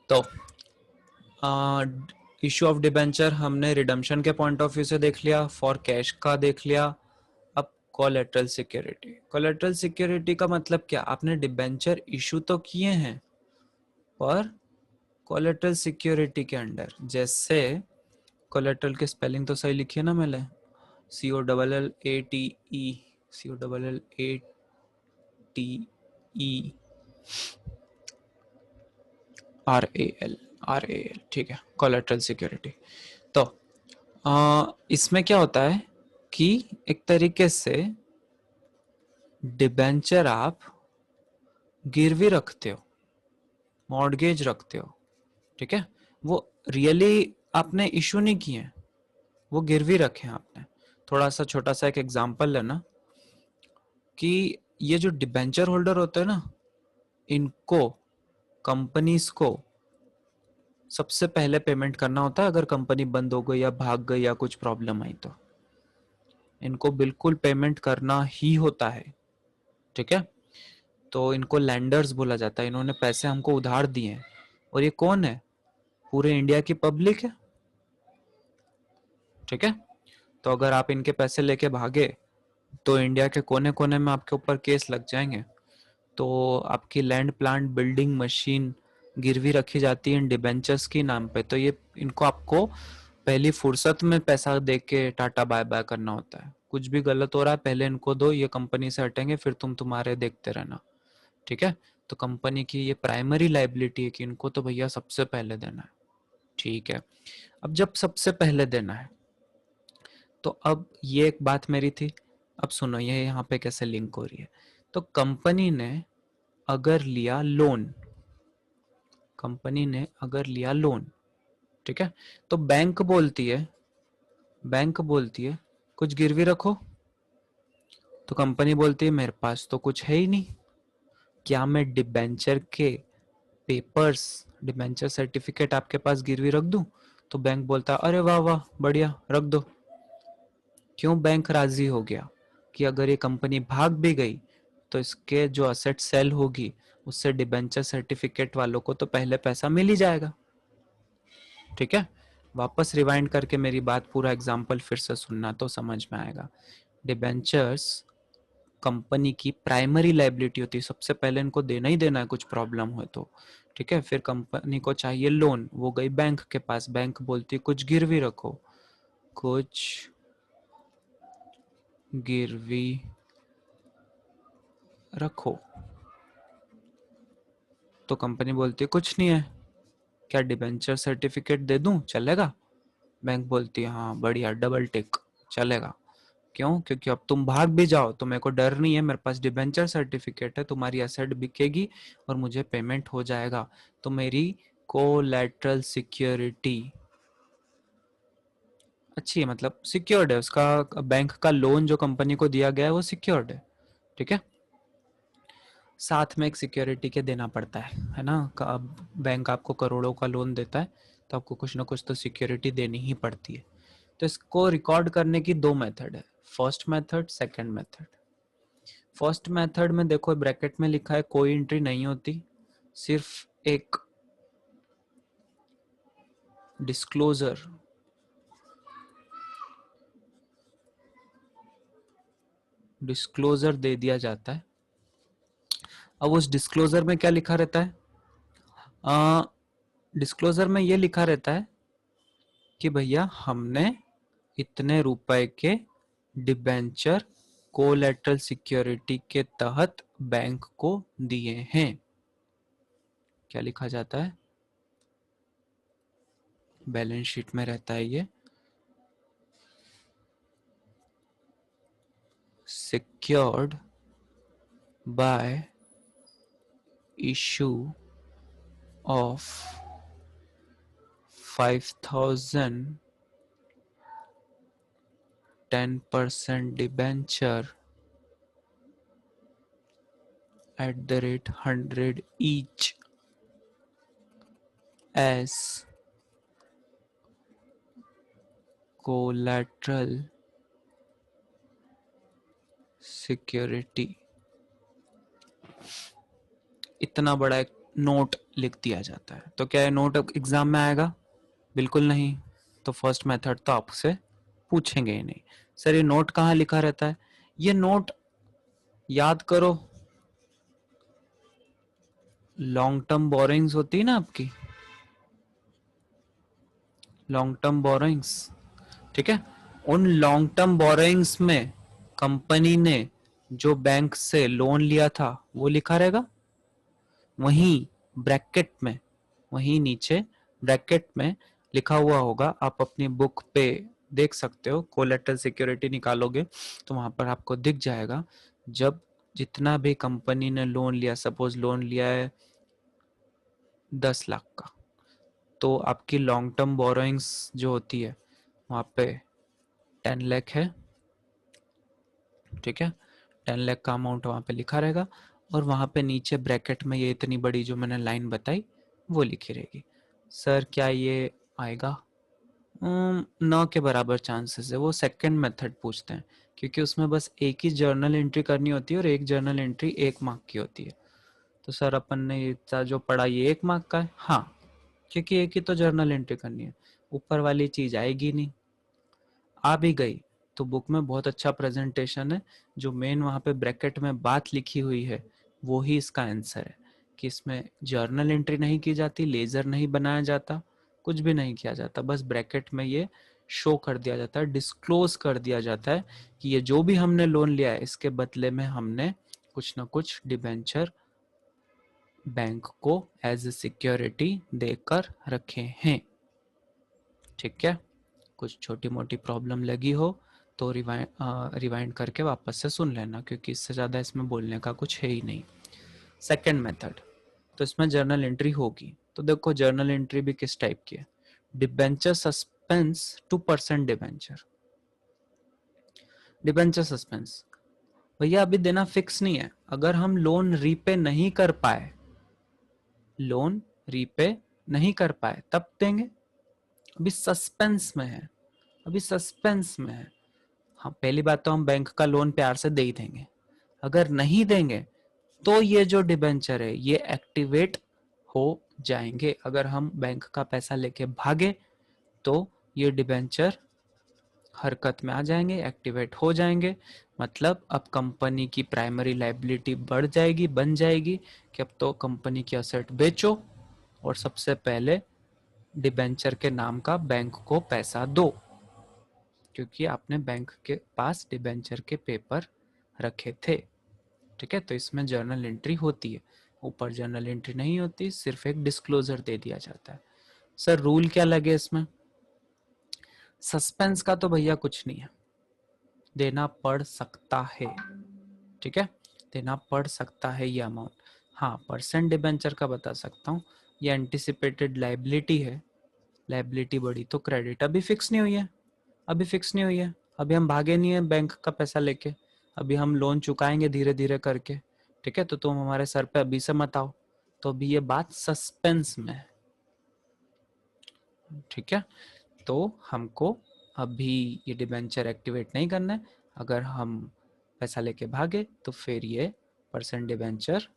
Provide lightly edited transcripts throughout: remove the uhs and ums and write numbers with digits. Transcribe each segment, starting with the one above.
तो issue of debenture हमने redemption के पॉइंट ऑफ व्यू से देख लिया, फॉर कैश का देख लिया। अब कोलेटरल सिक्योरिटी, कोलेटरल सिक्योरिटी का मतलब क्या, आपने डिबेंचर इशू तो किए हैं पर कोलेटरल सिक्योरिटी के अंडर, जैसे कोलेटरल के स्पेलिंग तो सही लिखी है ना मैंने, COLLATE, COLLATERAL, ठीक है, कोलेटरल सिक्योरिटी। तो इसमें क्या होता है कि एक तरीके से डिबेंचर आप गिरवी रखते हो, मॉर्गेज रखते हो, ठीक है, वो रियली आपने इशू नहीं किए, वो गिरवी रखे हैं आपने। थोड़ा सा छोटा सा एक एग्जांपल लेना कि ये जो डिबेंचर होल्डर होते हैं ना, इनको कंपनीज को सबसे पहले पेमेंट करना होता है अगर कंपनी बंद हो गई या भाग गई या कुछ प्रॉब्लम आई तो इनको बिल्कुल पेमेंट करना ही होता है, ठीक है। तो इनको लैंडर्स बोला जाता है, इन्होंने पैसे हमको उधार दिए हैं और ये कौन है, पूरे इंडिया की पब्लिक है, ठीक है। तो अगर आप इनके पैसे लेके भागे तो इंडिया के कोने कोने में आपके ऊपर केस लग जाएंगे। तो आपकी लैंड प्लांट बिल्डिंग मशीन गिरवी रखी जाती है इन डिबेंचर्स के नाम पे, तो ये इनको आपको पहली फुर्सत में पैसा दे के टाटा बाय बाय करना होता है। कुछ भी गलत हो रहा है पहले इनको दो, ये कंपनी से हटेंगे फिर तुम तुम्हारे देखते रहना, ठीक है। तो कंपनी की ये प्राइमरी लाइबिलिटी है कि इनको तो भैया सबसे पहले देना है, ठीक है। अब जब सबसे पहले देना है तो अब ये एक बात मेरी थी, अब सुनो ये यहाँ पे कैसे लिंक हो रही है। तो कंपनी ने अगर लिया लोन, कंपनी ने अगर लिया लोन, ठीक है, तो बैंक बोलती है कुछ गिरवी रखो, तो कंपनी बोलती है मेरे पास तो कुछ है ही नहीं, क्या मैं डिबेंचर के पेपर्स, डिबेंचर सर्टिफिकेट आपके पास गिरवी रख दूं? तो बैंक बोलता अरे वाह वाह बढ़िया रख दो। क्यों बैंक राजी हो गया कि अगर ये कंपनी भाग भी गई तो इसके जो असेट सेल होगी उससे डिबेंचर सर्टिफिकेट वालों को तो पहले पैसा मिल ही जाएगा, ठीक है। वापस रिवाइंड करके मेरी बात पूरा एग्जांपल फिर से सुनना तो समझ में आएगा। डिबेंचर्स कंपनी की प्राइमरी लाइबिलिटी होती है, सबसे पहले इनको देना ही देना है कुछ प्रॉब्लम हो तो, ठीक है। फिर कंपनी को चाहिए लोन, वो गई बैंक के पास, बैंक बोलती कुछ गिरवी रखो, कुछ गिरवी रखो, तो कंपनी बोलती है कुछ नहीं है, क्या डिबेंचर सर्टिफिकेट दे दूं चलेगा? बैंक बोलती है हाँ बढ़िया डबल टिक चलेगा। क्यों? क्योंकि अब तुम भाग भी जाओ तो मेरे को डर नहीं है, मेरे पास डिबेंचर सर्टिफिकेट है, तुम्हारी एसेट बिकेगी और मुझे पेमेंट हो जाएगा, तो मेरी कोलैटरल सिक्योरिटी अच्छी है, मतलब सिक्योर्ड है, उसका बैंक का लोन जो कंपनी को दिया गया है वो सिक्योर्ड है, ठीक है। साथ में एक सिक्योरिटी के देना पड़ता है ना, अब बैंक आपको करोड़ों का लोन देता है तो आपको कुछ ना कुछ तो सिक्योरिटी देनी ही पड़ती है। तो इसको रिकॉर्ड करने की दो मेथड है, first method second method. First method में देखो ब्रैकेट में लिखा है कोई एंट्री नहीं होती, सिर्फ एक डिस्क्लोजर डिस्क्लोजर दे दिया जाता है। अब उस डिस्क्लोजर में क्या लिखा रहता है? डिस्क्लोजर में ये लिखा रहता है कि भैया हमने इतने रुपए के डिबेंचर कोलैटरल सिक्योरिटी के तहत बैंक को दिए हैं। क्या लिखा जाता है? बैलेंस शीट में रहता है ये, secured by issue of 5,000 10% debenture at the rate 100 each as collateral security। इतना बड़ा एक नोट लिख दिया जाता है। तो क्या ये नोट एग्जाम में आएगा? बिल्कुल नहीं। तो फर्स्ट मेथड तो आपसे पूछेंगे ही नहीं। सर ये नोट कहाँ लिखा रहता है? ये नोट याद करो, लॉन्ग टर्म बोरोइंग्स होती है ना आपकी, लॉन्ग टर्म बोरोइंग्स, ठीक है, उन लॉन्ग टर्म बोरोइंग्स में कंपनी ने जो बैंक से लोन लिया था वो लिखा रहेगा। वहीं ब्रैकेट में, वहीं नीचे ब्रैकेट में लिखा हुआ होगा, आप अपनी बुक पे देख सकते हो, कोलेटरल सिक्योरिटी निकालोगे तो वहां पर आपको दिख जाएगा। जब जितना भी कंपनी ने लोन लिया, सपोज लोन लिया है 10 लाख का, तो आपकी लॉन्ग टर्म बोरोइंग्स जो होती है वहां पे 10 लाख है, ठीक है, 10 लाख का अमाउंट वहां पे लिखा रहेगा और वहां पे नीचे ब्रैकेट में ये इतनी बड़ी जो मैंने लाइन बताई वो लिखी रहेगी। सर क्या ये आएगा? न के बराबर चांसेस है। वो सेकंड मेथड पूछते हैं क्योंकि उसमें बस एक ही जर्नल एंट्री करनी होती है और एक जर्नल एंट्री 1 मार्क की होती है। तो सर अपन ने इतना जो पढ़ा ये 1 मार्क का है? हाँ, क्योंकि एक ही तो जर्नल एंट्री करनी है, ऊपर वाली चीज आएगी नहीं। आ भी गई तो बुक में बहुत अच्छा प्रेजेंटेशन है, जो मेन वहाँ पे ब्रैकेट में बात लिखी हुई है वो ही इसका आंसर है, कि इसमें जर्नल एंट्री नहीं की जाती, लेजर नहीं बनाया जाता, कुछ भी नहीं किया जाता, बस ब्रैकेट में ये शो कर दिया जाता है, डिस्क्लोज कर दिया जाता है कि ये जो भी हमने लोन लिया है इसके बदले में हमने कुछ ना कुछ डिबेंचर बैंक को एज ए सिक्योरिटी देकर रखे हैं। ठीक है, कुछ छोटी मोटी प्रॉब्लम लगी हो तो रिवाइंड करके वापस से सुन लेना, क्योंकि इससे ज़्यादा इसमें बोलने का कुछ है ही नहीं। सेकंड मेथड, तो इसमें जर्नल एंट्री होगी। तो देखो जर्नल एंट्री भी किस टाइप की है, debenture suspense two percent debenture. Debenture suspense भैया अभी देना फिक्स नहीं है, अगर हम लोन रीपे नहीं कर पाए, लोन रीपे नहीं कर पाए तब देंगे, अभी सस्पेंस में है, अभी सस्पेंस में है। हाँ, पहली बात तो हम बैंक का लोन प्यार से दे ही देंगे, अगर नहीं देंगे तो ये जो डिबेंचर है ये एक्टिवेट हो जाएंगे। अगर हम बैंक का पैसा लेके भागे तो ये डिबेंचर हरकत में आ जाएंगे, एक्टिवेट हो जाएंगे। मतलब अब कंपनी की प्राइमरी लायबिलिटी बढ़ जाएगी, बन जाएगी कि अब तो कंपनी की असेट बेचो और सबसे पहले डिबेंचर के नाम का बैंक को पैसा दो, क्योंकि आपने बैंक के पास डिबेंचर के पेपर रखे थे। ठीक है, तो इसमें जर्नल एंट्री होती है, ऊपर जर्नल एंट्री नहीं होती, सिर्फ एक डिस्क्लोजर दे दिया जाता है। सर रूल क्या लगे इसमें? सस्पेंस का तो भैया कुछ नहीं है, देना पड़ सकता है, ठीक है, देना पड़ सकता है ये अमाउंट। हाँ, परसेंट डिबेंचर का बता सकता हूँ, ये एंटिसिपेटेड लाइबिलिटी है, लाइबिलिटी बढ़ी तो क्रेडिट अभी फिक्स नहीं हुई है, अभी फिक्स नहीं हुई है, अभी हम भागे नहीं है बैंक का पैसा लेके, अभी हम लोन चुकाएंगे धीरे धीरे करके। ठीक है, तो तुम हमारे सर पे अभी से मत आओ, तो अभी ये बात सस्पेंस में है। ठीक है, तो हमको अभी ये डिबेंचर एक्टिवेट नहीं करना है, अगर हम पैसा लेके भागे तो फिर ये परसेंट डिबेंचर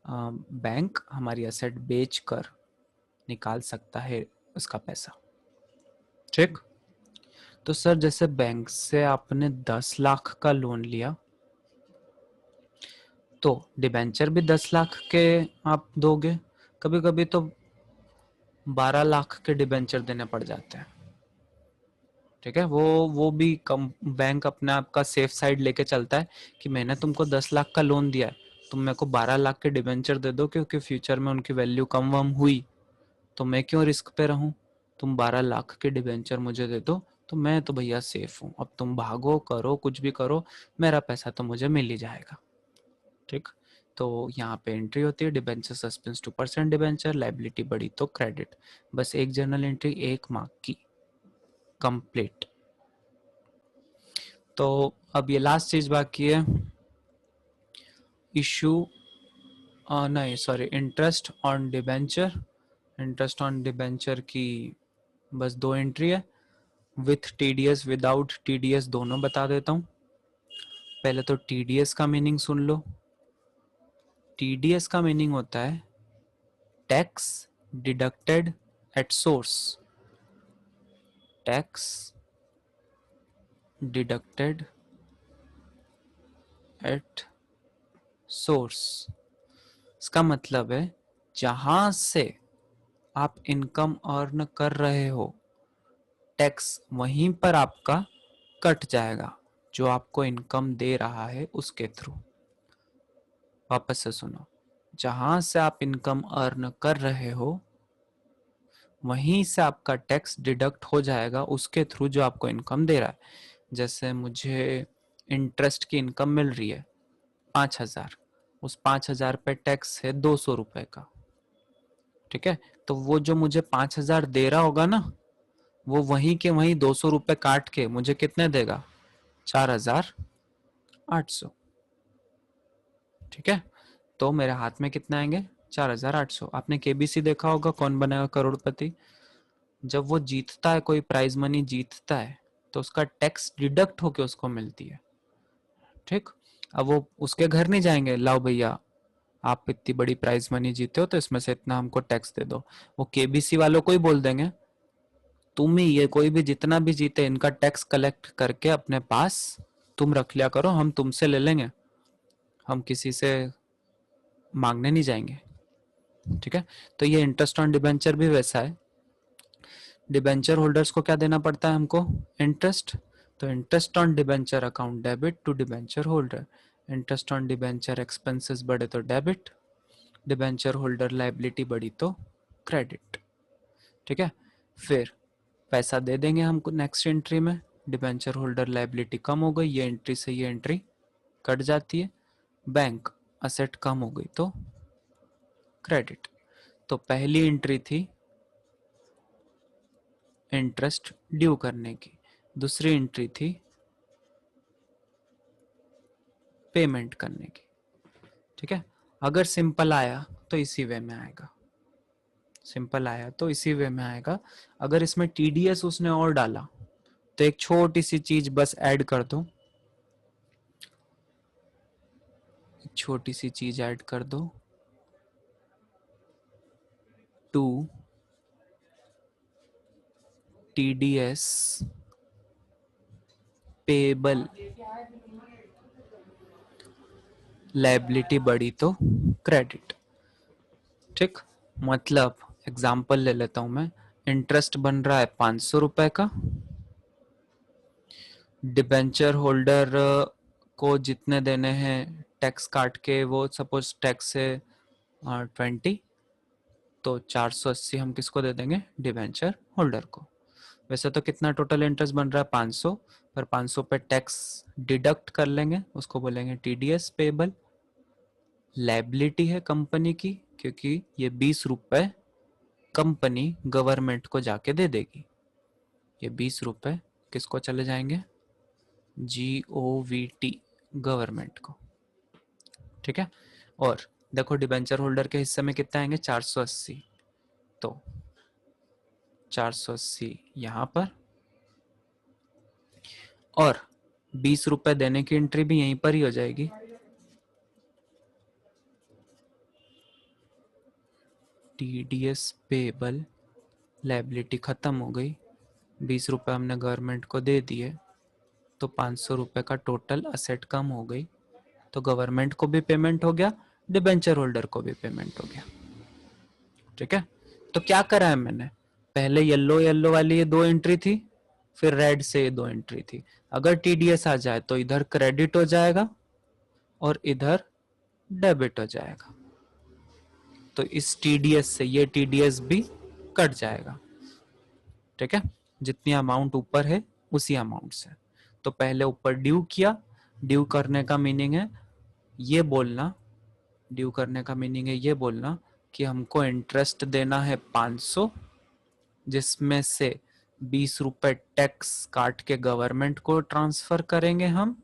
बैंक हमारी असेट बेच कर निकाल सकता है उसका पैसा। ठीक, तो सर जैसे बैंक से आपने 10 लाख का लोन लिया तो डिबेंचर भी 10 लाख के आप दोगे, कभी कभी तो 12 लाख के डिबेंचर देने पड़ जाते हैं। ठीक है, वो भी कम, बैंक अपने आप का सेफ साइड लेके चलता है कि मैंने तुमको 10 लाख का लोन दिया है, तुम मेरे को 12 लाख के डिबेंचर दे दो, क्योंकि फ्यूचर में उनकी वैल्यू कम वम हुई तो मैं क्यों रिस्क पे रहूं, तुम 12 लाख के डिबेंचर मुझे दे दो, तो मैं तो भैया सेफ हूँ, अब तुम भागो करो कुछ भी करो, मेरा पैसा तो मुझे मिल ही जाएगा। ठीक, तो यहाँ पे एंट्री होती है debenture suspense two percent debenture, liability बढ़ी तो क्रेडिट, बस एक जर्नल एंट्री 1 मार्क की, कंप्लीट। तो अब ये लास्ट चीज बाकी है, इशू नहीं sorry, interest on debenture. Interest on debenture की बस 2 एंट्री है, विथ टीडीएस विदाउट टीडीएस दोनों बता देता हूँ। पहले तो टीडीएस का मीनिंग सुन लो। टीडीएस का मीनिंग होता है tax deducted at source, tax deducted at source. इसका मतलब है जहां से आप इनकम अर्न कर रहे हो, टैक्स वहीं पर आपका कट जाएगा जो आपको इनकम दे रहा है उसके थ्रू। वापस से सुनो, जहां से आप इनकम अर्न कर रहे हो वहीं से आपका टैक्स डिडक्ट हो जाएगा उसके थ्रू जो आपको इनकम दे रहा है। जैसे मुझे इंटरेस्ट की इनकम मिल रही है 5,000, उस 5,000 पे टैक्स है 200 रुपए का, ठीक है। तो वो जो मुझे 5,000 दे रहा होगा ना, वो वहीं के वहीं 200 रुपए काट के मुझे कितने देगा, 4,800, ठीक है। तो मेरे हाथ में कितने आएंगे, 4,800। आपने केबीसी देखा होगा, कौन बनेगा करोड़पति। जब वो जीतता है, कोई प्राइज मनी जीतता है, तो उसका टैक्स डिडक्ट होके उसको मिलती है, ठीक। अब वो उसके घर नहीं जाएंगे, लाओ भैया आप इतनी बड़ी प्राइज मनी जीते हो तो इसमें से इतना हमको टैक्स दे दो। वो केबीसी वालों को ही बोल देंगे तुम ही, ये कोई भी जितना भी जीते इनका टैक्स कलेक्ट करके अपने पास तुम रख लिया करो, हम तुमसे ले लेंगे, हम किसी से मांगने नहीं जाएंगे, ठीक है। तो ये इंटरेस्ट ऑन डिबेंचर भी वैसा है। डिबेंचर होल्डर्स को क्या देना पड़ता है हमको, इंटरेस्ट। तो interest on debenture account debit to debenture holder, interest on debenture expenses बढ़े तो डेबिट, डिबेंचर होल्डर लाइबिलिटी बढ़ी तो क्रेडिट, ठीक है। फिर पैसा दे देंगे हमको नेक्स्ट एंट्री में, डिबेंचर होल्डर लाइबिलिटी कम हो गई, ये एंट्री से ये एंट्री कट जाती है, बैंक असेट कम हो गई तो क्रेडिट। तो पहली एंट्री थी इंटरेस्ट ड्यू करने की, दूसरी एंट्री थी पेमेंट करने की, ठीक है। अगर सिंपल आया तो इसी वे में आएगा, सिंपल आया तो इसी वे में आएगा। अगर इसमें टीडीएस उसने और डाला तो एक छोटी सी चीज बस ऐड कर दो, एक छोटी सी चीज ऐड कर दो, टू टीडीएस पेबल लाइबिलिटी बढ़ी तो क्रेडिट, ठीक। मतलब एग्जाम्पल ले लेता हूं मैं, इंटरेस्ट बन रहा है 500 रुपए का, डिबेंचर होल्डर को जितने देने हैं टैक्स काट के, वो सपोज टैक्स है 20, तो 480 हम किसको दे देंगे, डिबेंचर होल्डर को। वैसे तो कितना टोटल इंटरेस्ट बन रहा है 500, पर 500 पे टैक्स डिडक्ट कर लेंगे, उसको बोलेंगे टीडीएस पेबल। लाइबिलिटी है कंपनी की, क्योंकि ये 20 रुपए कंपनी गवर्नमेंट को जाके दे देगी, ये 20 रुपए किसको चले जाएंगे, GOVT, गवर्नमेंट को, ठीक है। और देखो डिबेंचर होल्डर के हिस्से में कितना आएंगे, 480, तो 480 यहाँ पर, और 20 रुपए देने की एंट्री भी यहीं पर ही हो जाएगी, टीडीएस पेबल लाइबिलिटी खत्म हो गई, 20 रुपए हमने गवर्नमेंट को दे दिए, तो 500 रुपए का टोटल असेट कम हो गई, तो गवर्नमेंट को भी पेमेंट हो गया, डिबेंचर होल्डर को भी पेमेंट हो गया, ठीक है। तो क्या करा है मैंने, पहले येलो येलो वाली ये दो एंट्री थी, फिर रेड से ये दो एंट्री थी। अगर टीडीएस आ जाए तो इधर क्रेडिट हो जाएगा और इधर डेबिट हो जाएगा, तो इस टीडीएस से ये टीडीएस भी कट जाएगा, ठीक है। जितनी अमाउंट ऊपर है उसी अमाउंट से। तो पहले ऊपर ड्यू किया, ड्यू करने का मीनिंग है ये बोलना, ड्यू करने का मीनिंग है ये बोलना कि हमको इंटरेस्ट देना है 500, जिसमें से 20 रुपए टैक्स काट के गवर्नमेंट को ट्रांसफर करेंगे, हम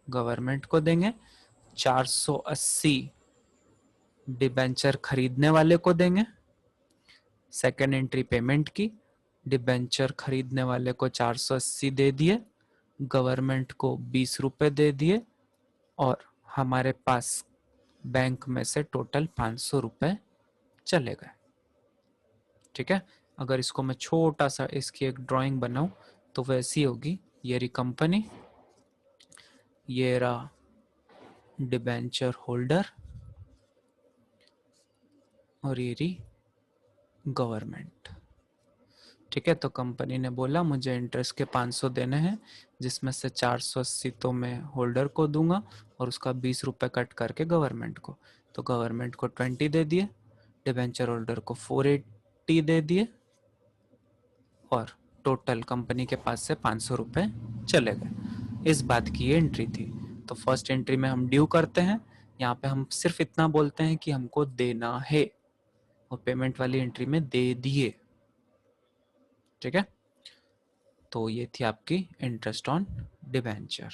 गवर्नमेंट को देंगे, 480 डिबेंचर खरीदने वाले को देंगे, सेकेंड एंट्री पेमेंट की, डिबेंचर खरीदने वाले को 480 दे दिए, गवर्नमेंट को 20 रुपए दे दिए, और हमारे पास बैंक में से टोटल 500 रुपए चले गए। ठीक है, अगर इसको मैं छोटा सा इसकी एक ड्राइंग बनाऊं तो वैसी होगी। ये रही कंपनी, ये रहा डिबेंचर होल्डर, और ये रही गवर्नमेंट। ठीक है, तो कंपनी ने बोला मुझे इंटरेस्ट के 500 देने हैं, जिसमें से 480 तो मैं होल्डर को दूंगा और उसका 20 रुपये कट करके गवर्नमेंट को। तो गवर्नमेंट को 20 दे दिए, डिबेंचर होल्डर को 480 दे दिए, और टोटल कंपनी के पास से 500 रुपये चले गए। इस बात की ये एंट्री थी। तो फर्स्ट एंट्री में हम ड्यू करते हैं, यहाँ पे हम सिर्फ इतना बोलते हैं कि हमको देना है, और पेमेंट वाली एंट्री में दे दिए। ठीक है, तो ये थी आपकी इंटरेस्ट ऑन डिबेंचर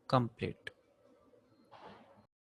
कंप्लीट।